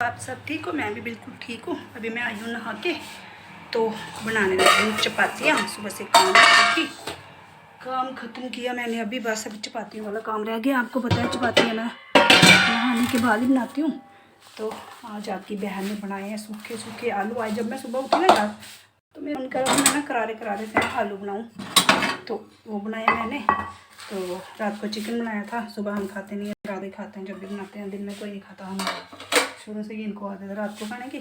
आप सब ठीक हो? मैं भी बिल्कुल ठीक हूँ। अभी मैं आई हूँ नहा के, तो बनाने लगी हूँ चपातियाँ। सुबह से काम ख़त्म किया मैंने अभी, बस अभी चपातियों वाला काम रह गया। आपको पता है चपातियाँ मैं नहाने के बाद ही बनाती हूँ। तो आज आपकी बहन ने बनाए हैं सूखे सूखे आलू। आज जब मैं सुबह उठी ना यार, तो मैं मन करा मैं ना करारे करारे से आलू बनाऊँ, तो वो बनाया मैंने। तो रात को चिकन बनाया था। सुबह हम खाते नहीं हैं, रात ही खाते हैं जब भी बनाते हैं, दिन में कोई नहीं खाता। हम शुरू से ही इनको आदत है रात को खाने की,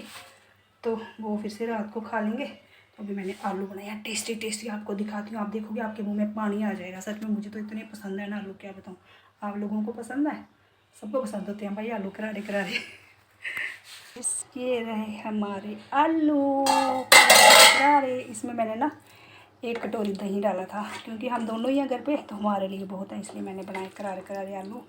तो वो फिर से रात को खा लेंगे। तो अभी मैंने आलू बनाया टेस्टी टेस्टी, आपको दिखाती हूँ। आप देखोगे आपके मुंह में पानी आ जाएगा। सच में मुझे तो इतने पसंद है ना आलू, क्या बताऊँ। आप लोगों को पसंद है? सबको पसंद होते हैं भाई आलू करारे करारे। ये रहे हमारे आलू करारे। इसमें मैंने ना 1 कटोरी दही डाला था, क्योंकि हम दोनों ही हैं घर पे, तो हमारे लिए बहुत है, इसलिए मैंने बनाए करारे करारे आलू।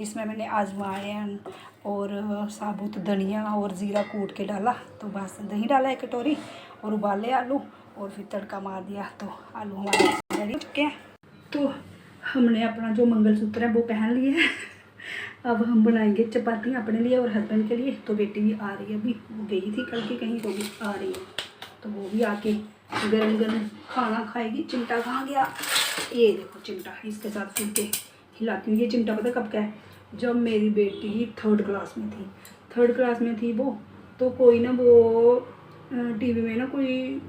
इसमें मैंने अजवाइन और साबुत धनिया और ज़ीरा कूट के डाला। तो बस दही डाला 1 कटोरी और उबाले आलू, और फिर तड़का मार दिया। तो आलू हमारे रेडी हो चुके हैं। तो हमने अपना जो मंगलसूत्र है वो पहन लिए है। अब हम बनाएंगे चपातियाँ अपने लिए और हस्बैंड के लिए। तो बेटी भी आ रही है, अभी वो गई थी कल की कहीं, तो भी आ रही है। तो वो भी आके गरम गरम खाना खाएगी। चिमटा कहाँ गया? ये देखो चिमटा, इसके साथ फूल के खिलाती हूँ। ये चिमटा पता कब का है? जब मेरी बेटी 3rd क्लास में थी, 3rd क्लास में थी वो, तो कोई ना वो टीवी में ना कोई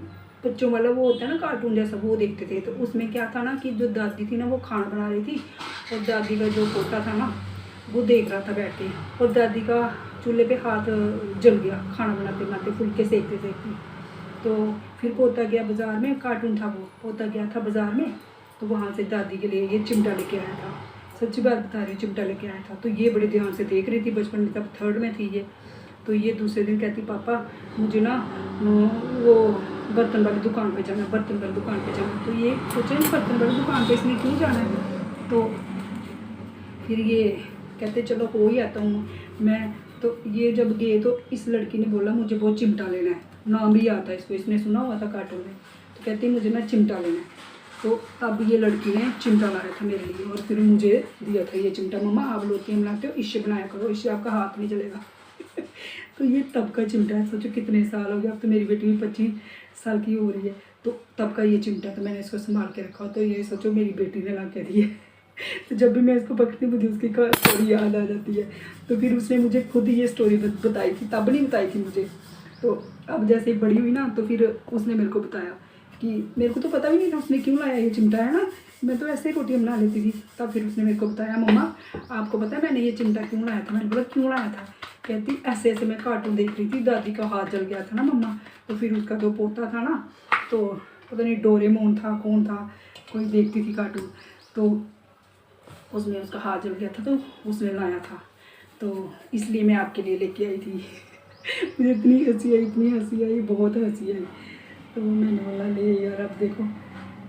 बच्चों वाला वो होता है ना कार्टून जैसा, वो देखते थे। तो उसमें क्या था ना कि जो दादी थी ना वो खाना बना रही थी, और दादी का जो पोता था ना वो देख रहा था बैठ के, और दादी का चूल्हे पे हाथ जल गया खाना बनाते बनाते, फुलके सेकते सेकते। तो फिर पोता गया बाज़ार में, कार्टून था वो, पोता गया था बाज़ार में, तो वहाँ से दादी के लिए ये चिमटा लेके आया था। सच्ची बात बता रही हूँ, चिमटा लेके आया था। तो ये बड़े ध्यान से देख रही थी, बचपन में तब 3rd में थी ये। तो ये दूसरे दिन कहती पापा मुझे ना वो बर्तन वाली दुकान पे जाना, बर्तन वाली दुकान पे जाना। तो ये सोचा बर्तन वाली दुकान पे इसने क्यों जाना है। तो फिर ये कहते चलो हो ही आता हूँ मैं। तो ये जब गए तो इस लड़की ने बोला मुझे वो चिमटा लेना है, नाम भी आता है इसको, इसने सुना हुआ था कार्टून में। तो कहती मुझे ना चिमटा लेना है। तो अब ये लड़की ने चिमटा लाया था मेरे लिए, और फिर मुझे दिया था ये चिमटा। मम्मा आप लोटियाँ बनाते हो, इससे बनाया करो, इससे आपका हाथ नहीं जलेगा। तो ये तब का चिमटा है। सोचो कितने साल हो गए, अब तो मेरी बेटी भी 25 साल की हो रही है। तो तब का ये चिमटा, तो मैंने इसको संभाल के रखा। तो ये सोचो मेरी बेटी ने ला के दिए। तो जब भी मैं इसको पकड़ती हूँ मुझे उसकी स्टोरी याद आ जाती है। तो फिर उसने मुझे खुद ही ये स्टोरी बताई थी, तब नहीं बताई थी मुझे। तो अब जैसे बड़ी हुई ना, तो फिर उसने मेरे को बताया कि मेरे को तो पता भी नहीं था उसने क्यों लाया ये चिमटा, है ना। मैं तो ऐसे ही रोटियाँ बना लेती थी। तब फिर उसने मेरे को बताया मम्मा आपको पता है मैंने ये चिमटा क्यों लाया था। मैंने बोला क्यों लाया था। कहती ऐसे ऐसे मैं कार्टून देख रही थी, दादी का हाथ जल गया था ना मम्मा, तो फिर उसका जो पोता था ना, तो पता नहीं डोरेमोन था कौन था, कोई देखती थी कार्टून, तो उसमें उसका हाथ जल गया था, तो उसने लाया था। तो इसलिए मैं आपके लिए लेके आई थी। मुझे इतनी हंसी आई, इतनी हंसी आई, बहुत हंसी आई। तो मैंने बोला ले यार, अब देखो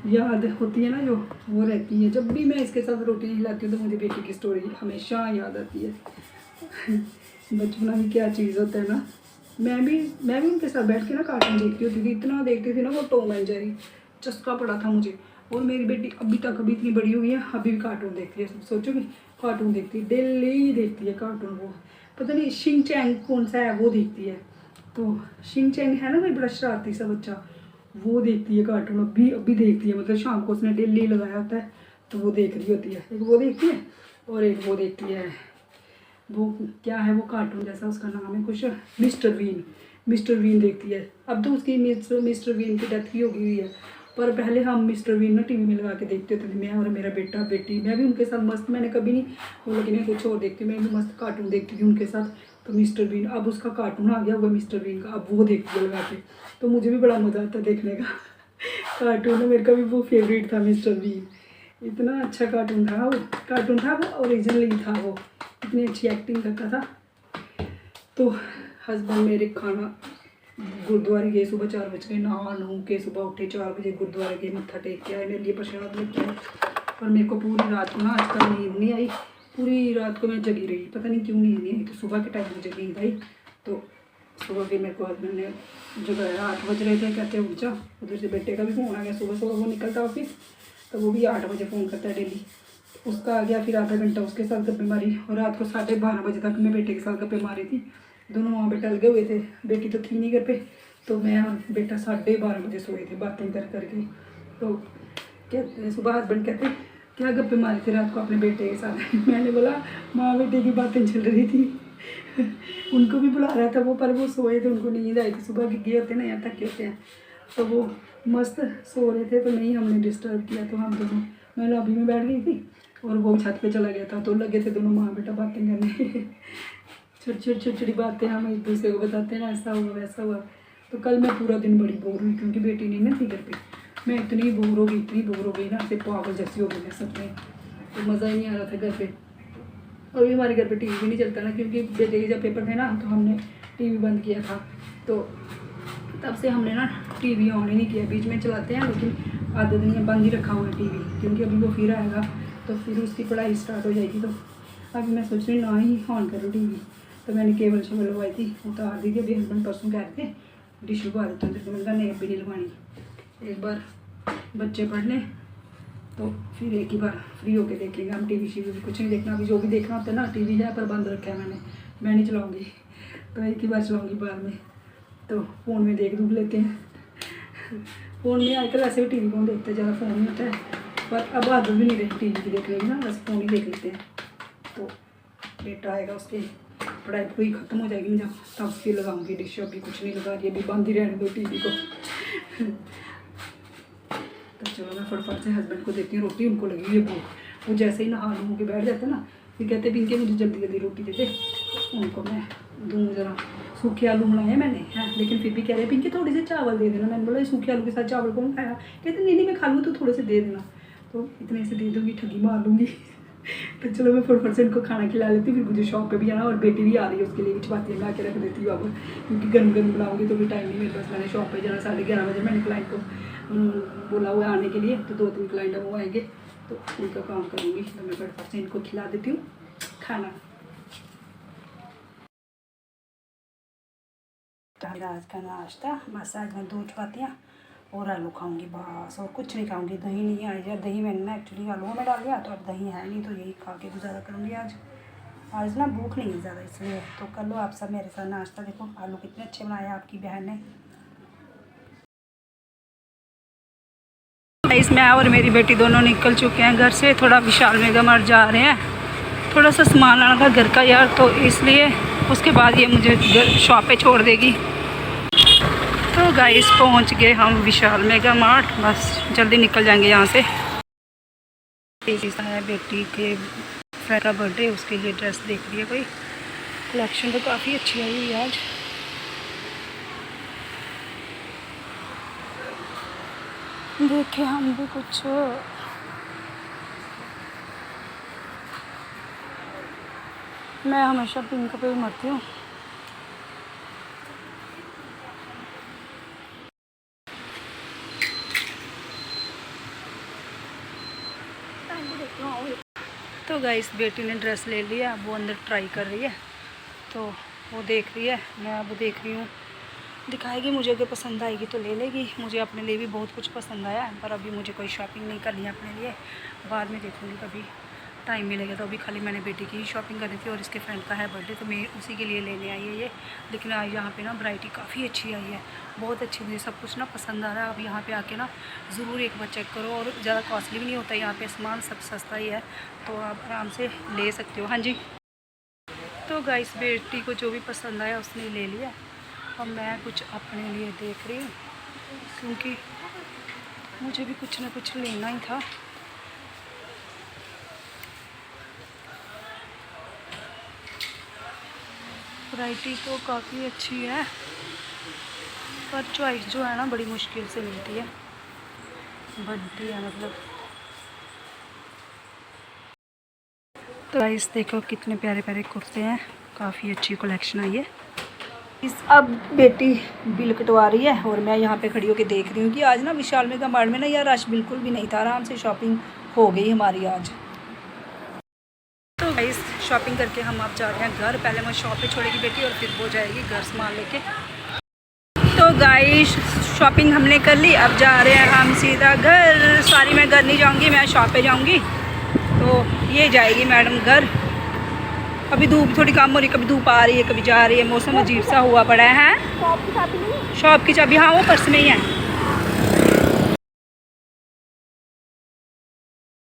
याद होती है ना जो, वो रहती है। जब भी मैं इसके साथ रोटी हिलाती हूँ तो मुझे बेटी की स्टोरी हमेशा याद आती है। बचपना भी क्या चीज़ होता है ना। मैं भी उनके साथ बैठ के ना कार्टून देखती होती थी, इतना देखती थी ना वो टॉम एंड जेरी, चस्का पड़ा था मुझे। और मेरी बेटी अभी तक अभी इतनी बड़ी हुई है, अभी भी कार्टून देखती है। सोचो कि कार्टून देखती है, डेली देखती है कार्टून। वो पता नहीं शिंग चैंग कौन सा है वो देखती है। तो शिंग चैंग है ना कोई बड़ा शरारती सा बच्चा, वो देखती है कार्टून, अभी देखती है। मतलब शाम को उसने डेली लगाया होता है, तो वो देख रही होती है। एक वो देखती है और एक वो देखती है, वो क्या है वो कार्टून जैसा, उसका नाम है कुछ, मिस्टर वीन देखती है। अब तो उसकी मिस्टर वीन की डेथ भी हो गई हुई है, पर पहले हम मिस्टर वीन ना टीवी में लगा के देखते थे, मैं और मेरा बेटा बेटी। मैं भी उनके साथ मस्त, मैंने कभी नहीं वो लेकिन कुछ और देखती, मैं भी मस्त कार्टून देखती थी उनके साथ। तो मिस्टर वीन, अब उसका कार्टून आ गया हुआ मिस्टर वीन का, अब वो देखती है लगा के। तो मुझे भी बड़ा मज़ा आता है देखने का। कार्टून है मेरे का भी वो फेवरेट था मिस्टर वीन। इतना अच्छा कार्टून था वो ओरिजिनली था वो, इतनी अच्छी एक्टिंग करता था। तो हस्बैंड मेरे खाना गुरुद्वारे गए, सुबह 4 बज गए, नहा के सुबह उठे 4 बजे, गुरुद्वारे गए, मत्था टेक के आए, मेरे लिए प्रसाद लेके आए। पर मेरे को पूरी रात को ना आजकल नींद नहीं आई, पूरी रात को मैं जगी रही, पता नहीं क्यों नींद नहीं आई। तो सुबह के टाइम मुझे नींद आई। तो सुबह फिर मेरे को हस्बैंड ने जगाया, 8 बज रहे थे, कहते उठ जा। उधर से बेटे का भी फ़ोन आ गया, सुबह वो निकलता ऑफिस, तो वो भी 8 बजे फ़ोन करता है डेली। उसका आ गया, फिर आधा घंटा उसके साथ गप्पे मारी, और रात को 12:30 बजे तक मैं बेटे के साथ गप्पे मारी थी। दोनों माँ बेटा लगे हुए थे, बेटी तो थी नहीं घर पे, तो मैं और बेटा 12:30 बजे सोए थे बातें कर करके। तो कहते सुबह हस्बैंड कहते क्या गप्पे मारे थे रात को अपने बेटे के साथ। मैंने बोला माँ बेटे की बातें चल रही थी। उनको भी बुला रहा था वो, पर वो सोए थे, उनको नींद आई थी, सुबह गिगे होते हैं ना, यहाँ थके होते हैं, तो वो मस्त सो रहे थे, तो नहीं हमने डिस्टर्ब किया। तो हम दोनों, मैं लॉबी में बैठ गई थी और वो छत पे चला गया था, तो लगे थे दोनों माँ बेटा बातें करने। छोटी छोटी बातें हम एक दूसरे को बताते हैं ना, ऐसा हुआ वैसा हुआ। तो कल मैं पूरा दिन बड़ी बोर हुई क्योंकि बेटी नहीं ना थी घर पे। मैं इतनी बोर हो गई ना, ऐसे पागल जैसी हो गई मैं सब में, तो मज़ा ही नहीं आ रहा था घर पे। अभी हमारे घर पे टीवी भी नहीं चलता ना, क्योंकि बेटे के जब पेपर थे ना तो हमने टीवी बंद किया था, तो तब से हमने ना टीवी ऑन ही नहीं किया। बीच में चलाते हैं लेकिन आधे दिन में बंद ही रखा हुआ है टीवी, क्योंकि अभी वो फिर आएगा तो फिर उसकी पढ़ाई स्टार्ट हो जाएगी। तो अभी मैं सोच रही ना ही ऑन करूँ टीवी। तो मैंने केबल शेबल लगवाई थी, उतार दी थी। अभी हस्बैंड परसों कह रहे थे डिश लगवा देते हैं, तो मैंने कहा नहीं अभी नहीं लगवानी, एक बार बच्चे पढ़ लें तो फिर एक ही बार फ्री होके देखेंगे हम। टीवी शीवी भी कुछ नहीं देखना, अभी जो भी देखना होता है ना टीवी है पर बंद रखा है मैं नहीं चलाऊँगी, तो एक ही बार चलाऊँगी बाद में। तो फ़ोन में देख दूख लेते हैं। फ़ोन में आजकल ऐसे भी टीवी कौन देखते हैं, ज़्यादा फ़ोन में होता है, पर अब आदत भी नहीं रही टीवी की देखने की ना, बस फ़ोन ही देख लेते हैं। तो बेटा आएगा, उसकी पढ़ाई पूरी ख़त्म हो जाएगी जब, तब फिर लगाऊंगी डिश। अभी कुछ नहीं लगा रही, अभी बंद ही रहने दो टीवी को। तो चलो मैं फटाफट से हस्बैंड को देती हूँ रोटी, उनको लगी है भूख। वो जैसे ही नहा नहा के बैठ जाते ना, फिर कहते भी इनके मुझे जल्दी जल्दी रोटी दे दे, तो उनको मैं दूँ जरा। सूखे आलू बनाए हैं मैंने हैं, लेकिन फिर भी कह रहे हैं पिंकी थोड़े से चावल दे देना। मैंने बोला सूखे आलू के साथ चावल कौन खाया, कहते नहीं मैं खा लूँ, तो थोड़े से दे देना। तो इतने से दे दूँगी, ठगी मार लूँगी। तो चलो मैं फटाफट से इनको खाना खिला लेती हूँ, फिर मुझे शॉप पे भी आना, और बेटी भी आ रही है, उसके लिए भी चपातियाँ बना के रख देती हूँ अब, क्योंकि गर्म गर्म बनाऊँगी तो भी टाइम नहीं मेरे पास। मैंने शॉप पे जाना 11:30 बजे, मैंने क्लाइंट को बोला हुआ आने के लिए, तो 2-3 क्लाइंट है वो आएंगे, तो उनका काम करूँगी। तो मैं फटाफट से इनको खिला देती हूँ खाना। आज का नाश्ता बस, आज मैं 2 चपातियाँ और आलू खाऊंगी बस, और कुछ नहीं खाऊंगी। दही नहीं आई है, दही मैंने ना एक्चुअली आलूओं में डाल दिया, तो अब दही है नहीं, तो यही खा के गुजारा करूँगी आज ना भूख नहीं है ज़्यादा, इसलिए। तो कर लो आप सब मेरे साथ नाश्ता। देखो आलू कितने अच्छे बनाए आपकी बहन ने। मैं और मेरी बेटी दोनों निकल चुके हैं घर से, थोड़ा विशाल मेगा मार्ट जा रहे हैं, थोड़ा सा सामान लाना था घर का यार, तो इसलिए उसके बाद ये मुझे शॉप पे छोड़ देगी। तो गाइस पहुंच गए हम विशाल मेगा मार्ट, बस जल्दी निकल जाएंगे यहाँ से। है बेटी के फ्रेंड का बर्थडे, उसके लिए ड्रेस देख रही है कोई, कलेक्शन तो काफ़ी अच्छी आई हुई आज। देखे हम भी कुछ, मैं हमेशा पिंक पे ही मरती हूँ। तो गाइस बेटी ने ड्रेस ले लिया, वो अंदर ट्राई कर रही है, तो वो देख रही है, मैं अब देख रही हूँ, दिखाएगी मुझे, अगर पसंद आएगी तो ले लेगी। मुझे अपने लिए भी बहुत कुछ पसंद आया, पर अभी मुझे कोई शॉपिंग नहीं करनी है अपने लिए, बाद में देखूँगी कभी टाइम मिलेगा। तो अभी खाली मैंने बेटी की ही शॉपिंग करनी थी, और इसके फ्रेंड का है बर्थडे, तो मैं उसी के लिए लेने आई है ये। लेकिन आज यहाँ पे ना वैरायटी काफ़ी अच्छी आई है, बहुत अच्छी, मुझे सब कुछ ना पसंद आ रहा है। अब यहाँ पे आके ना ज़रूर एक बार चेक करो, और ज़्यादा कॉस्टली भी नहीं होता यहाँ पे, सामान सब सस्ता ही है, तो आप आराम से ले सकते हो। हाँ जी। तो गाइस बेटी को जो भी पसंद आया उसने ले लिया, और मैं कुछ अपने लिए देख रही हूँ, क्योंकि मुझे भी कुछ ना कुछ लेना ही था। वैरायटी तो काफ़ी अच्छी है, पर चॉइस जो है ना बड़ी मुश्किल से मिलती है, बनती है मतलब। तो गाइस देखो कितने प्यारे प्यारे कुर्ते हैं, काफ़ी अच्छी कलेक्शन आई है। अब बेटी बिल कटवा रही है, और मैं यहाँ पे खड़ी होकर देख रही हूँ कि आज ना विशाल मेगा मार्ट में ना यार रश बिल्कुल भी नहीं था, आराम से शॉपिंग हो गई हमारी आज। तो गाइस शॉपिंग करके हम अब जा रहे हैं घर। पहले मैं शॉप पे छोड़ेगी बेटी, और फिर वो जाएगी घर सामान लेके। तो गाइस शॉपिंग हमने कर ली, अब जा रहे हैं हम सीधा घर। सॉरी मैं घर नहीं जाऊंगी, मैं शॉप पे जाऊंगी, तो ये जाएगी मैडम घर। अभी धूप थोड़ी कम हो रही है, कभी धूप आ रही है कभी जा रही है, मौसम अजीब सा हुआ पड़ा है। शॉप की चाबी हाँ वो पर्स में ही है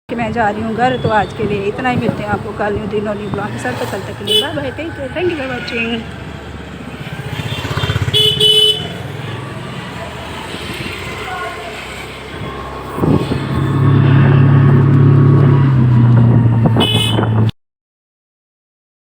कि मैं जा रही हूँ घर। तो आज के लिए इतना ही, मिलते हैं आपको कल न्यू दिन और न्यू ब्लॉग के साथ। तो कल तक के लिए bye bye, thank you for watching.